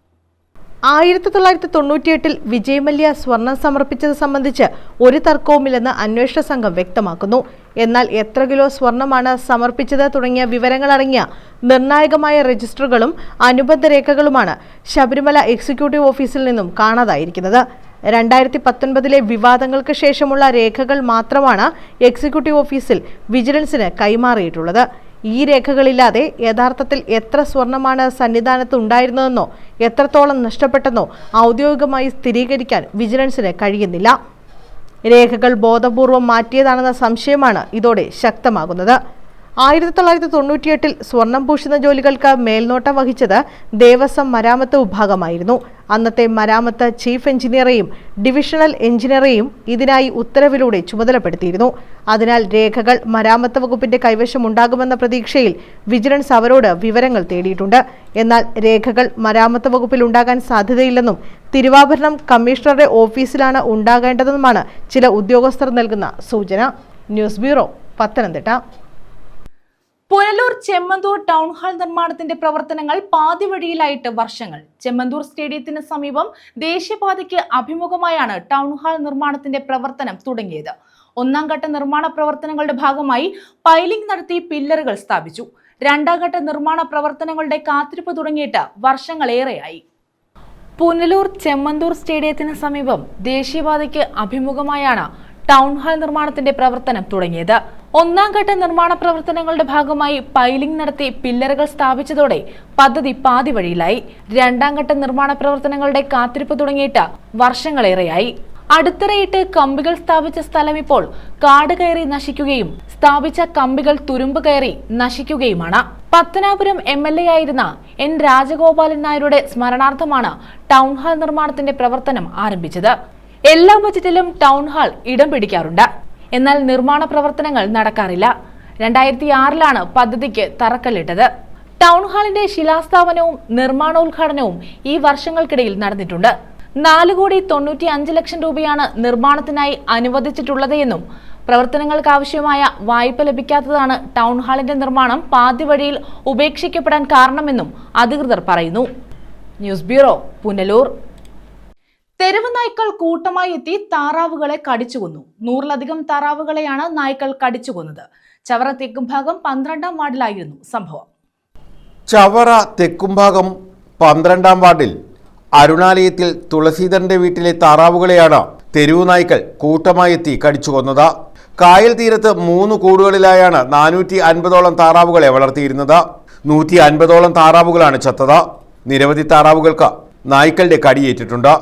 1998 വിജയ് മല്യ സ്വർണം സമർപ്പിച്ചത് സംബന്ധിച്ച് ഒരു തർക്കവുമില്ലെന്ന് അന്വേഷണ സംഘം വ്യക്തമാക്കുന്നു. എന്നാൽ എത്ര കിലോ സ്വർണമാണ് സമർപ്പിച്ചത് തുടങ്ങിയ വിവരങ്ങളടങ്ങിയ നിർണായകമായ രജിസ്റ്ററുകളും അനുബന്ധ രേഖകളുമാണ് ശബരിമല എക്സിക്യൂട്ടീവ് ഓഫീസിൽ നിന്നും കാണാതായിരിക്കുന്നത്. 2019 വിവാദങ്ങൾക്ക് ശേഷമുള്ള രേഖകൾ മാത്രമാണ് എക്സിക്യൂട്ടീവ് ഓഫീസിൽ വിജിലൻസിന് കൈമാറിയിട്ടുള്ളത്. ഈ രേഖകളില്ലാതെ യഥാർത്ഥത്തിൽ എത്ര സ്വർണമാണ് സന്നിധാനത്ത് ഉണ്ടായിരുന്നതെന്നോ എത്രത്തോളം നഷ്ടപ്പെട്ടെന്നോ ഔദ്യോഗികമായി സ്ഥിരീകരിക്കാൻ വിജിലൻസിന് കഴിയുന്നില്ല. രേഖകൾ ബോധപൂർവം മാറ്റിയതാണെന്ന സംശയമാണ് ഇതോടെ ശക്തമാകുന്നത്. 1998 സ്വർണം പൂശുന്ന ജോലികൾക്ക് മേൽനോട്ടം വഹിച്ചത് ദേവസ്വം മരാമത്ത് വിഭാഗമായിരുന്നു. അന്നത്തെ മരാമത്ത് ചീഫ് എഞ്ചിനീയറെയും ഡിവിഷണൽ എഞ്ചിനീയറെയും ഇതിനായി ഉത്തരവിലൂടെ ചുമതലപ്പെടുത്തിയിരുന്നു. അതിനാൽ രേഖകൾ മരാമത്ത് വകുപ്പിന്റെ കൈവശമുണ്ടാകുമെന്ന പ്രതീക്ഷയിൽ വിജിലൻസ് അവരോട് വിവരങ്ങൾ തേടിയിട്ടുണ്ട്. എന്നാൽ രേഖകൾ മരാമത്ത് വകുപ്പിൽ ഉണ്ടാകാൻ സാധ്യതയില്ലെന്നും തിരുവാഭരണം കമ്മീഷണറുടെ ഓഫീസിലാണ് ഉണ്ടാകേണ്ടതെന്നുമാണ് ചില ഉദ്യോഗസ്ഥർ നൽകുന്ന സൂചന. News bureau, Pathanamthitta. Punalur Chemmanthoor town hall നിർമ്മാണത്തിന്റെ പ്രവർത്തനങ്ങൾ പാതിവഴിയിലായിട്ട് വർഷങ്ങൾ. ചെമ്മന്തൂർ സ്റ്റേഡിയത്തിന് സമീപം ദേശീയപാതയ്ക്ക് അഭിമുഖമായാണ് ടൗൺ ഹാൾ നിർമ്മാണത്തിന്റെ പ്രവർത്തനം തുടങ്ങിയത്. 1ാം ഘട്ട നിർമ്മാണ പ്രവർത്തനങ്ങളുടെ ഭാഗമായി പൈലിംഗ് നടത്തി പില്ലറുകൾ സ്ഥാപിച്ചു. രണ്ടാം ഘട്ട നിർമ്മാണ പ്രവർത്തനങ്ങളുടെ കാത്തിരിപ്പ് തുടങ്ങിയിട്ട് വർഷങ്ങളേറെയായി. പുനലൂർ ചെമ്മന്തൂർ സ്റ്റേഡിയത്തിന് സമീപം ദേശീയപാതയ്ക്ക് അഭിമുഖമായാണ് ടൗൺ ഹാൾ നിർമ്മാണത്തിന്റെ പ്രവർത്തനം തുടങ്ങിയത്. ഒന്നാം ഘട്ട നിർമ്മാണ പ്രവർത്തനങ്ങളുടെ ഭാഗമായി പൈലിംഗ് നടത്തി പില്ലറുകൾ സ്ഥാപിച്ചതോടെ പദ്ധതി പാതി വഴിയിലായി. രണ്ടാം ഘട്ട നിർമ്മാണ പ്രവർത്തനങ്ങളുടെ കാത്തിരിപ്പ് തുടങ്ങിയിട്ട് വർഷങ്ങളേറെയായി. അടിത്തറയിട്ട് കമ്പികൾ സ്ഥാപിച്ച സ്ഥലം ഇപ്പോൾ കാട് കയറി നശിക്കുകയും സ്ഥാപിച്ച കമ്പികൾ തുരുമ്പ് കയറി നശിക്കുകയുമാണ്. പത്തനാപുരം MLA ആയിരുന്ന N. രാജഗോപാലൻ നായരുടെ സ്മരണാർത്ഥമാണ് ടൗൺ ഹാൾ നിർമ്മാണത്തിന്റെ പ്രവർത്തനം ആരംഭിച്ചത്. എല്ലാ ബജറ്റിലും ടൗൺ ഹാൾ ഇടം പിടിക്കാറുണ്ട്. എന്നാൽ നിർമ്മാണ പ്രവർത്തനങ്ങൾ നടക്കാറില്ല. 2006-ലാണ് പദ്ധതിക്ക് തറക്കല്ലിട്ടത്. ടൗൺ ഹാളിന്റെ ശിലാസ്ഥാപനവും നിർമ്മാണോദ്ഘാടനവും ഈ വർഷങ്ങൾക്കിടയിൽ നടന്നിട്ടുണ്ട്. 4,95,00,000 രൂപയാണ് നിർമ്മാണത്തിനായി അനുവദിച്ചിട്ടുള്ളത് എന്നും പ്രവർത്തനങ്ങൾക്കാവശ്യമായ വായ്പ ലഭിക്കാത്തതാണ് ടൗൺ ഹാളിന്റെ നിർമ്മാണം പാതി വഴിയിൽ ഉപേക്ഷിക്കപ്പെടാൻ കാരണമെന്നും അധികൃതർ പറയുന്നു. News bureau, Punalur. തെരുവ് നായ്ക്കൾ കൂട്ടമായി എത്തി താറാവുകളെ കടിച്ചുകൊന്നു. 100-ലധികം താറാവുകളെയാണ് നായ്ക്കൾ കടിച്ചുകൊന്നത്. ചവറ തെക്കുംഭാഗം 12-ാം വാർഡിലായിരുന്നു സംഭവം. ചവറ തെക്കുംഭാഗം 12-ാം വാർഡിൽ അരുണാലയത്തിൽ തുളസീധരന്റെ വീട്ടിലെ താറാവുകളെയാണ് തെരുവു നായ്ക്കൾ കൂട്ടമായി എത്തി കടിച്ചുകൊന്നത്. കായൽ തീരത്ത് 3 കൂടുകളിലായാണ് 450ഓളം താറാവുകളെ വളർത്തിയിരുന്നത്. 150ഓളം താറാവുകളാണ് ചത്തത്. നിരവധി താറാവുകൾക്ക് നായ്ക്കളുടെ കടിയേറ്റിട്ടുണ്ട്.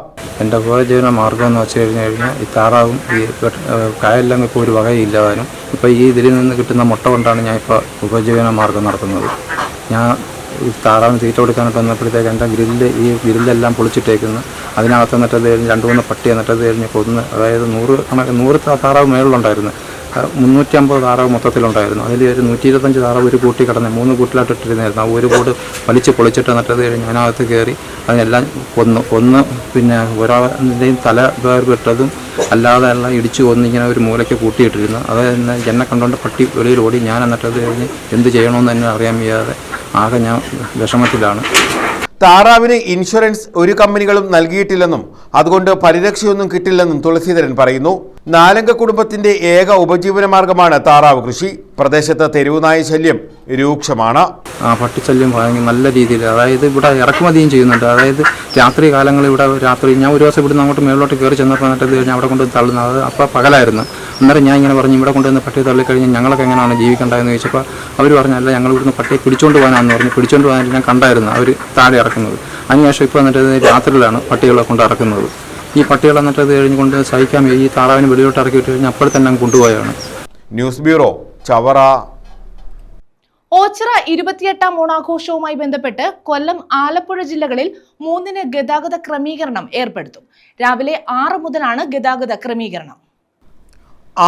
എൻ്റെ ഉപജീവന മാർഗം എന്ന് വെച്ച് കഴിഞ്ഞാൽ ഈ താറാവും ഈ കായലിലും ഇപ്പോൾ ഒരു വകയില്ലാതാനും ഇപ്പോൾ ഈ ഇതിൽ നിന്ന് കിട്ടുന്ന മുട്ട കൊണ്ടാണ് ഞാൻ ഇപ്പോൾ ഉപജീവന മാർഗം നടത്തുന്നത്. ഞാൻ ഈ താറാവിന് തീറ്റ കൊടുക്കാനായിട്ട് വന്നപ്പോഴത്തേക്ക് എൻ്റെ ഗ്രില്ലെല്ലാം പൊളിച്ചിട്ടേക്കുന്നു. അതിനകത്ത് എന്നിട്ടത് കഴിഞ്ഞ് 2-3 പട്ടി എന്നിട്ടത് കഴിഞ്ഞ് കൊന്ന്, അതായത് 100 താറാവ് മേളിലുണ്ടായിരുന്നു. 350 താറാവ് മൊത്തത്തിലുണ്ടായിരുന്നു. അതിൽ ഒരു 125 താറാവ് ഒരു കൂട്ടി കിടന്ന് 3 കൂട്ടിലായിട്ട് ഇട്ടിരുന്നായിരുന്നു. ആ ഒരു കൂട് വലിച്ച് പൊളിച്ചിട്ട് എന്നിട്ടത് കഴിഞ്ഞ് അതിനകത്ത് കയറി അതിനെല്ലാം കൊന്ന് പിന്നെ ഒരാളുടെയും തല വേർപെട്ടതും അല്ലാതെ എല്ലാം ഇടിച്ചു കൊന്നിങ്ങനെ ഒരു മൂലയ്ക്ക് കൂട്ടിയിട്ടിരുന്നു. അത് തന്നെ എന്നെ കണ്ടുകൊണ്ട് പട്ടി വെളിയിൽ ഓടി. ഞാൻ എന്നിട്ടത് കഴിഞ്ഞ് എന്ത് ചെയ്യണമെന്ന് തന്നെ അറിയാൻ വയ്യാതെ ആകെ ഞാൻ വിഷമത്തിലാണ്. താറാവിന് ഇൻഷുറൻസ് ഒരു കമ്പനികളും നൽകിയിട്ടില്ലെന്നും അതുകൊണ്ട് പരിരക്ഷയൊന്നും കിട്ടില്ലെന്നും തുളസീധരൻ പറയുന്നു. 4-അംഗ കുടുംബത്തിന്റെ ഏക ഉപജീവന മാർഗമാണ് താറാവ് കൃഷി. പ്രദേശത്ത് തെരുവുനായ ശല്യം രൂക്ഷമാണ്. പട്ടിശല്യം ഭയങ്കര നല്ല രീതിയിൽ, അതായത് ഇവിടെ ഇറക്കുമതിയും ചെയ്യുന്നുണ്ട്. അതായത് രാത്രി കാലങ്ങളിൽ ഇവിടെ രാത്രി ഞാൻ ഒരു ദിവസം ഇവിടുന്ന് അങ്ങോട്ട് മേളിലോട്ട് കയറി ചെന്നപ്പോൾ എന്നിട്ട് കഴിഞ്ഞാൽ അവിടെ കൊണ്ട് തള്ളുന്നത്. അപ്പോൾ പകലായിരുന്നു. അന്നേരം ഞാൻ ഇങ്ങനെ പറഞ്ഞു ഇവിടെ കൊണ്ടുവന്ന് പട്ടിയെ തള്ളിക്കഴിഞ്ഞ് ഞങ്ങളൊക്കെ എങ്ങനെയാണ് ജീവിക്കേണ്ടതെന്ന് ചോദിച്ചപ്പോൾ അവർ പറഞ്ഞല്ല, ഞങ്ങൾ ഇവിടുന്ന് പട്ടിയെ പിടിച്ചുകൊണ്ട് പോകാനാണെന്ന് പറഞ്ഞു. പിടിച്ചുകൊണ്ട് പോകാനായിട്ട് ഞാൻ കണ്ടായിരുന്നു അവർ താഴെ ഇറക്കുന്നത്. അതിനുശേഷം ഇപ്പോൾ എന്നിട്ട് രാത്രിയിലാണ് പട്ടികളെ കൊണ്ട് ഇറക്കുന്നത്. ഈ പട്ടികൾ എന്നിട്ട് അത് കഴിഞ്ഞുകൊണ്ട് സഹിക്കാൻ ഈ താറാവിന് വെളിയോട്ട് ഇറക്കി വിട്ട് കഴിഞ്ഞാൽ അപ്പോൾ തന്നെ കൊണ്ടുപോയാണ്. News bureau, Chavara. ഓച്ചിറ 28ാം ഓണാഘോഷവുമായി ബന്ധപ്പെട്ട് കൊല്ലം, ആലപ്പുഴ ജില്ലകളിൽ 3-ന് ഗതാഗത ക്രമീകരണം ഏർപ്പെടുത്തും. രാവിലെ 6 മുതലാണ് ഗതാഗത ക്രമീകരണം.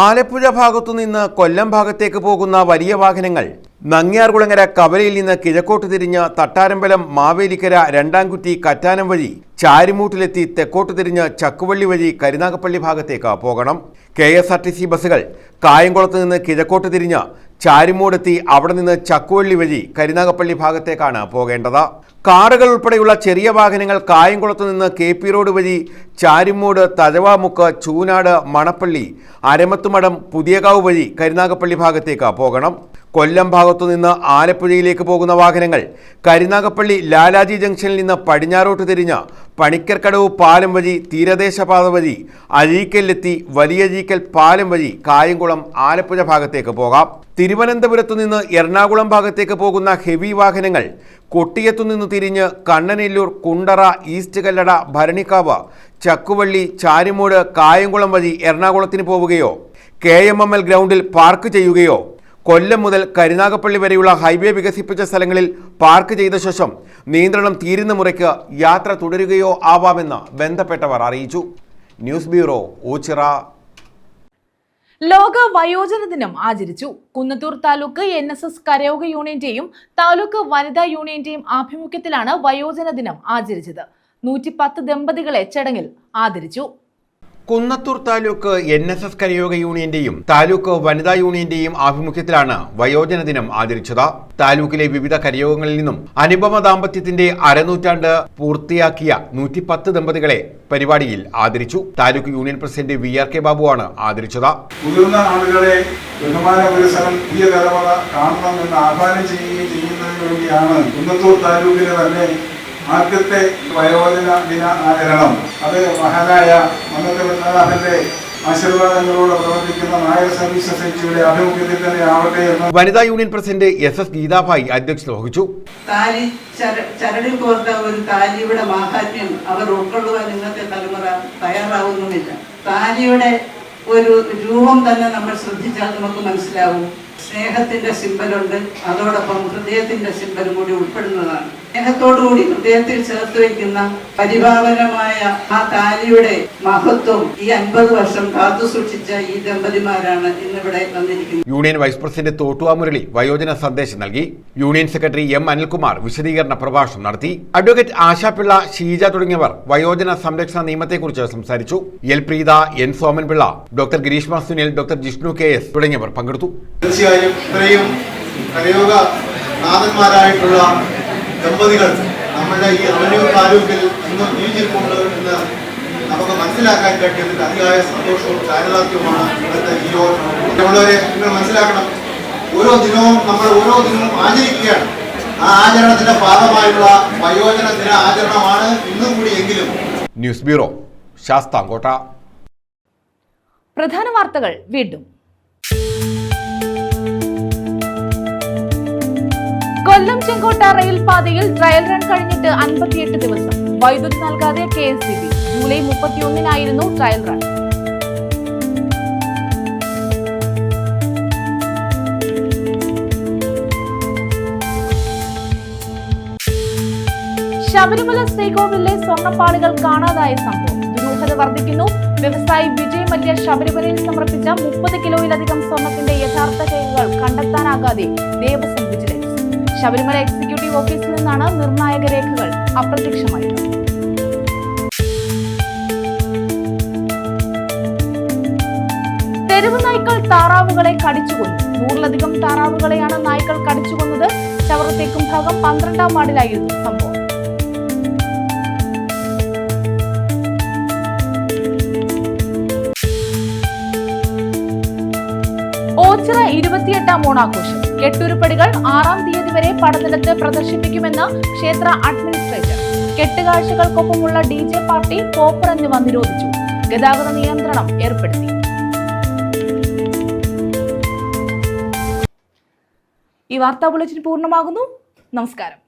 ആലപ്പുഴ ഭാഗത്തു നിന്ന് കൊല്ലം ഭാഗത്തേക്ക് പോകുന്ന വലിയ വാഹനങ്ങൾ നങ്ങ്യാർകുളങ്ങര കവലയിൽ നിന്ന് കിഴക്കോട്ട് തിരിഞ്ഞ് തട്ടാരമ്പലം, മാവേലിക്കര, രണ്ടാംകുറ്റി, കറ്റാനം വഴി ചാരിമൂട്ടിലെത്തി തെക്കോട്ട് തിരിഞ്ഞ് ചക്കുവള്ളി വഴി കരുനാഗപ്പള്ളി ഭാഗത്തേക്ക് പോകണം. KSRTC ബസ്സുകൾ കായംകുളത്ത് നിന്ന് കിഴക്കോട്ട് തിരിഞ്ഞ് ചാരിമൂടെത്തി അവിടെ നിന്ന് ചക്കുവള്ളി വഴി കരുനാഗപ്പള്ളി ഭാഗത്തേക്കാണ് പോകേണ്ടത്. കാറുകൾ ഉൾപ്പെടെയുള്ള ചെറിയ വാഹനങ്ങൾ കായംകുളത്ത് നിന്ന് KP റോഡ് വഴി ചാരിമൂട്, തഴവാമുക്ക്, ചൂനാട്, മണപ്പള്ളി, അരമത്തുമടം, പുതിയകാവ് വഴി കരുനാഗപ്പള്ളി ഭാഗത്തേക്ക് പോകണം. കൊല്ലം ഭാഗത്തു നിന്ന് ആലപ്പുഴയിലേക്ക് പോകുന്ന വാഹനങ്ങൾ കരുനാഗപ്പള്ളി ലാലാജി ജംഗ്ഷനിൽ നിന്ന് പടിഞ്ഞാറോട്ട് തിരിഞ്ഞ് പണിക്കർക്കടവ് പാലം വഴി തീരദേശപാത വഴി അഴീക്കലിലെത്തി വലിയഴീക്കൽ പാലം വഴി കായംകുളം, ആലപ്പുഴ ഭാഗത്തേക്ക് പോകാം. തിരുവനന്തപുരത്തു നിന്ന് എറണാകുളം ഭാഗത്തേക്ക് പോകുന്ന ഹെവി വാഹനങ്ങൾ കൊട്ടിയത്തു നിന്ന് തിരിഞ്ഞ് കണ്ണനെല്ലൂർ, കുണ്ടറ, ഈസ്റ്റ് കല്ലട, ഭരണിക്കാവ്, ചക്കുവള്ളി, ചാരിമൂട്, കായംകുളം വഴി എറണാകുളത്തിന് പോവുകയോ KMML ഗ്രൗണ്ടിൽ പാർക്ക് ചെയ്യുകയോ കൊല്ലം മുതൽ കരുനാഗപ്പള്ളി വരെയുള്ള ഹൈവേ വികസിപ്പിച്ച സ്ഥലങ്ങളിൽ പാർക്ക് ചെയ്ത ശേഷം നിയന്ത്രണം തീരുന്ന മുറയ്ക്ക് യാത്ര തുടരുകയോ ആവാമെന്ന് ബന്ധപ്പെട്ടവർ അറിയിച്ചു. News bureau, Ochira. ലോക വയോജന ദിനം ആചരിച്ചു. കുന്നത്തൂർ താലൂക്ക് NSS കരയോഗ യൂണിയന്റെയും താലൂക്ക് വനിതാ യൂണിയന്റെയും ആഭിമുഖ്യത്തിലാണ് വയോജന ദിനം ആചരിച്ചത്. 110 ദമ്പതികളെ ചടങ്ങിൽ ആദരിച്ചു. കുന്നത്തൂർ താലൂക്ക് NSS കരയോഗ യൂണിയന്റെയും താലൂക്ക് വനിതാ യൂണിയന്റെയും ആഭിമുഖ്യത്തിലാണ് വയോജന ദിനം ആചരിച്ചത്. താലൂക്കിലെ വിവിധ കരയോഗങ്ങളിൽ നിന്നും അനുപമ ദാമ്പത്യത്തിന്റെ അരനൂറ്റാണ്ട് പൂർത്തിയാക്കിയ 110 ദമ്പതികളെ പരിപാടിയിൽ ആദരിച്ചു. Taluk union president VRK ബാബുവാണ് ആദരിച്ചത്. മുതിർന്ന ആളുകളെ ബഹുമാന പുരസ്സരം പുതിയ തലമുറ കാണണമെന്ന് ആഹ്വാനം ചെയ്യുന്നതിന് വേണ്ടിയാണ് കുന്നത്തൂർ താലൂക്കിലെ തന്നെ ആദ്യത്തെ വയോജന ദിന ആചരണം. അത് മഹാനായ മന്നത്ത് പത്മനാഭന്റെ ആശീർവാദങ്ങളോട് പ്രവർത്തിക്കുന്ന നായർ സർവീസ് സൊസൈറ്റിയുടെ ആഭിമുഖ്യത്തിൽ തന്നെ ആവട്ടെ എന്ന് വനിതാ യൂണിയൻ പ്രസിഡന്റ് SS ഗീതാഭായി അധ്യക്ഷത വഹിച്ചു. താലി ചരടിൽ കോർത്ത ഒരു താലിയുടെ മാഹാത്മ്യം അവർ ഉൾക്കൊള്ളുവാൻ ഇന്നത്തെ തലമുറ തയ്യാറാവുന്നുമില്ല. താലിയുടെ ഒരു രൂപം തന്നെ നമ്മൾ ശ്രദ്ധിച്ചാൽ നമുക്ക് മനസ്സിലാവും. സ്നേഹത്തിന്റെ സിമ്പലുണ്ട്, അതോടൊപ്പം ഹൃദയത്തിന്റെ സിമ്പലും കൂടി ഉൾപ്പെടുന്നതാണ്. സ്നേഹത്തോടുകൂടി ഹൃദയത്തിൽ ചേർത്ത് വയ്ക്കുന്ന പരിഭാവനമായ ആ താലിയുടെ മഹത്വം ഈ 50 വർഷം കാത്തു സൂക്ഷിച്ച ഈ ദമ്പതിമാരാണ് ഇന്നിവിടെ വന്നിരിക്കുന്നത്. യൂണിയൻ വൈസ് പ്രസിഡന്റ് തോട്ടുവാ മുരളി വയോജന സന്ദേശം നൽകി. യൂണിയൻ സെക്രട്ടറി M അനിൽകുമാർ വിശദീകരണ പ്രഭാഷണം നടത്തി. അഡ്വക്കേറ്റ് ആശാപിള്ള, ഷീജ തുടങ്ങിയവർ വയോജന സംരക്ഷണ നിയമത്തെക്കുറിച്ച് സംസാരിച്ചു. L Preetha, N Somanpillai, doctor Girishma Sunil, doctor Jishnu KS തുടങ്ങിയവർ പങ്കെടുത്തു. തീർച്ചയായും ഇത്രയും കരയോഗ നാഥന്മാരായിട്ടുള്ള ദമ്പതികൾ നമ്മുടെ ഈ റവന്യൂ താലൂക്കിൽ ഇന്നും ജീവിച്ചിരിപ്പുണ്ട് എന്ന് നമുക്ക് മനസ്സിലാക്കാൻ കഴിയുന്നതിൽ അതിയായ സന്തോഷവും ചാരിതാർത്ഥ്യവുമാണ് ഇന്നത്തെ ഈ യോഗമുള്ളവരെ നിങ്ങൾ മനസ്സിലാക്കണം. ഓരോ ദിനവും നമ്മൾ ഓരോ ദിനവും ആചരിക്കുകയാണ്. ആ ആചരണത്തിന്റെ ഭാഗമായുള്ള വയോജന ദിന ആചരണമാണ് ഇന്നും കൂടിയെങ്കിലും. News bureau, Sasthamkotta. പ്രധാന വാർത്തകൾ വീണ്ടും. കൊല്ലം ചെങ്കോട്ട റെയിൽ പാതയിൽ ട്രയൽ റൺ കഴിഞ്ഞിട്ട് 58 ദിവസം. വൈദ്യുതി നൽകാതെ KSEB. ജൂലൈ 31-നായിരുന്നു ട്രയൽ റൺ. ശബരിമല ശ്രീകോവിലിലെ സ്വർണ്ണപ്പാളികൾ കാണാതായ സംഭവം. ദുരൂഹത വർദ്ധിക്കുന്നു. വ്യവസായി വിജയ് മല്യ ശബരിമലയിൽ സമർപ്പിച്ച 30 കിലോയിലധികം സ്വർണത്തിന്റെ യഥാർത്ഥ രേഖകൾ കണ്ടെത്താനാകാതെ ദേവസ്വം വിജിലൻസ്. ശബരിമല എക്സിക്യൂട്ടീവ് ഓഫീസിൽ നിന്നാണ് നിർണായക രേഖകൾ അപ്രത്യക്ഷമായത്. തെരുവ് നായ്ക്കൾ താറാവുകളെ കടിച്ചുകൊന്നു. 100-ലധികം താറാവുകളെയാണ് നായ്ക്കൾ കടിച്ചുകൊന്നത്. ചവറത്തേക്കും ഭാഗം 12-ാം വാർഡിലായിരുന്നു സംഭവം. ഓച്ചിറ 28ാം ഓണാഘോഷം. കെട്ടുരുപ്പടികൾ 6-ാം തീയതി വരെ പടനിലത്ത് പ്രദർശിപ്പിക്കുമെന്ന് ക്ഷേത്ര അഡ്മിനിസ്ട്രേറ്റർ. കെട്ടുകാഴ്ചകൾക്കൊപ്പമുള്ള DJ പാർട്ടി, പോപ്പർ എന്നിവ നിരോധിച്ചു. ഗതാഗത നിയന്ത്രണം ഏർപ്പെടുത്തി. ഈ വാർത്താ ബുള്ളറ്റിൻ പൂർണ്ണമാകുന്നു. നമസ്കാരം.